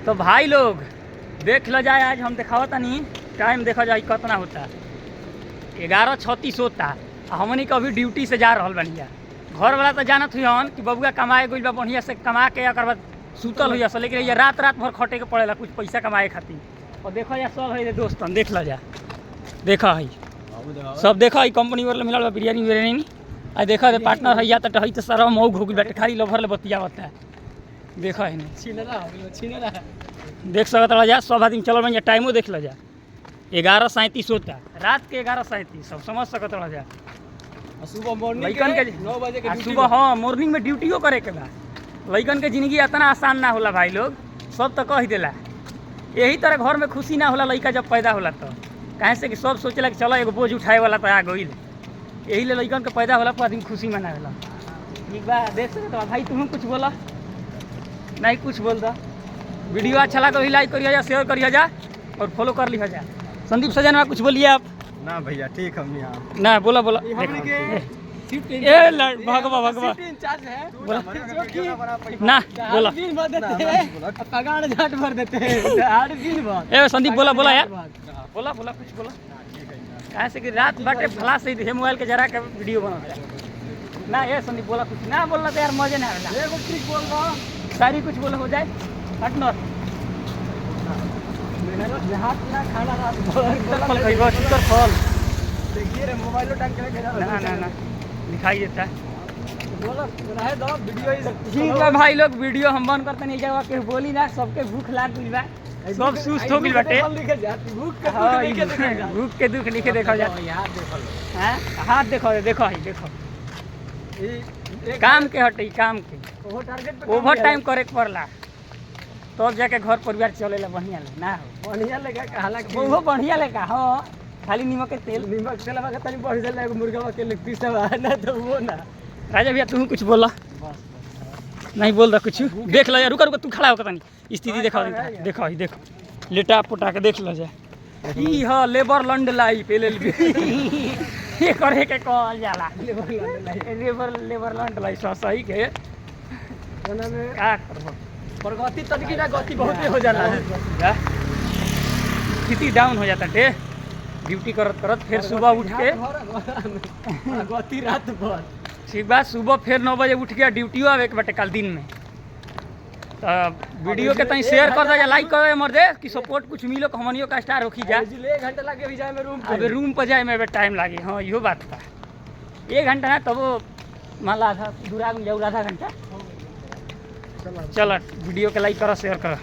तो भाई लोग देख लो जाए, आज हम दिखावता नहीं, टाइम देखा जाए कितना होता है। 11:36 होता। हमनी को अभी ड्यूटी से जा रहा बढ़िया। घर वाला तो जानत हुई हन कि बबुआ कमाए गई बढ़िया से, कमा के एक बाद सुतल हुई असल, लेकिन ये रात भर खटे के पड़ेला कुछ पैसा कमाए खातिर। और देखो यार सब है दोस्तन, देख लो जा, देखा है सब, देखा है कंपनी वाला मिला बिरयानी विरयानी। आज देखा है पार्टनर है या तो सारा मऊ घूग बैठे खाली लभर ले बतिया होता है। देखा है नहीं देख सकता जा सब आदमी चलो भैया, टाइमो देख लो जा 11:37 होता, रात के 11:37 सब समझ सकता जा। सुबह मॉर्निंग लइकन के 9 बजे के सुबह, हाँ मॉर्निंग में ड्यूटियो करे के बा। लइकन के जिंदगी इतना आसान ना होला भाई लोग, सब तो कह देला। यही तरह घर में खुशी ना होला लइका जब पैदा होला तो, कहे से कि सब सोचेला कि चलो एगो बोझ उठाए वाला तो आ गई। यही ले लइकन के पैदा होला पर आदमी खुशी मनावेला। ठीक बा, देख सकते भाई, तुम कुछ बोला नहीं, कुछ बोल दो। वीडियो अच्छा लगा तो लाइक करिए जा, शेयर करिए जा और फॉलो कर लिया जा। संदीप सजन कुछ बोलिए आप। ना भैया ठीक हम यहाँ ना बोला बोला ए भगवा भगवा बोला ना बोला पगार झाट भर देते हैं। ए संदीप बोला बोला यार, बोला बोला कुछ बोला। कहे से कि रात बाटे फ्लाश से मोबाइल के जरा के वीडियो बनाता है ना। ये संदीप बोला कुछ ना, बोलना तो यार मजे ना आवेला। एगो ट्रिक बोल रहा सारी कुछ बोला हो जाए पार्टनर। हाथ ना खाना रात फल खइबो चिकर फल। देखिए रे मोबाइल टांग के लेके जा ना ना ना दिखाई देता है। बोला रहे दो वीडियो। ठीक है भाई लोग, वीडियो हम बंद करते नहीं जावा के बोली ना, सबके भूख लाग गई बा, सब सुस्त हो गई बाटे। भूख के दुख लिखे देखा जा। हाथ देखो देखो है देखो, काम के हटे काम के ओवर टाइम करे के पड़ला तब जाके घर परिवार चलेला बढ़िया ले ना हो। बढ़िया लगा कहला कि वो बढ़िया लेगा। हाँ खाली नमक के तेल लगा के तनी बढ़ जाला, एगो मुर्गा के लेग पीस ना तो वो ना। राजा भैया तू कुछ बोला नहीं, बोल रहा कुछ देख लो यार, रुका रुका तू खड़ा होकर तनी स्थिति देखो देखो देखो लेटा पोटा के देख लो जाए। ई ह लेबर लंड लाइफ एलएलबी ये करे के कहल जाला, लेबर लंड लाइफ सही के ओना में का करबो। प्रगति तनकी ना गति बहुत हो जाला है। स्थिति डाउन हो जाता है ड्यूटी करत करत, फिर सुबह उठ के गति रात भर। ठीक बात, सुबह फिर 9 बजे उठ के ड्यूटियो आवे के बटे कल दिन में। तो वीडियो के तनी शेयर कर दे, लाइक कर दे मर दे कि सपोर्ट कुछ मिलो, हमनियो का स्टार होखी जा। 1 घंटा लगे अभी जाए में रूम पे। अबे रूम पर जाए में टाइम लागे। हाँ इहो बात था, 1 घंटा ना तब मान ला आधा दूरा जाऊ, आधा घंटा। चल वीडियो के लाइक करो शेयर करो।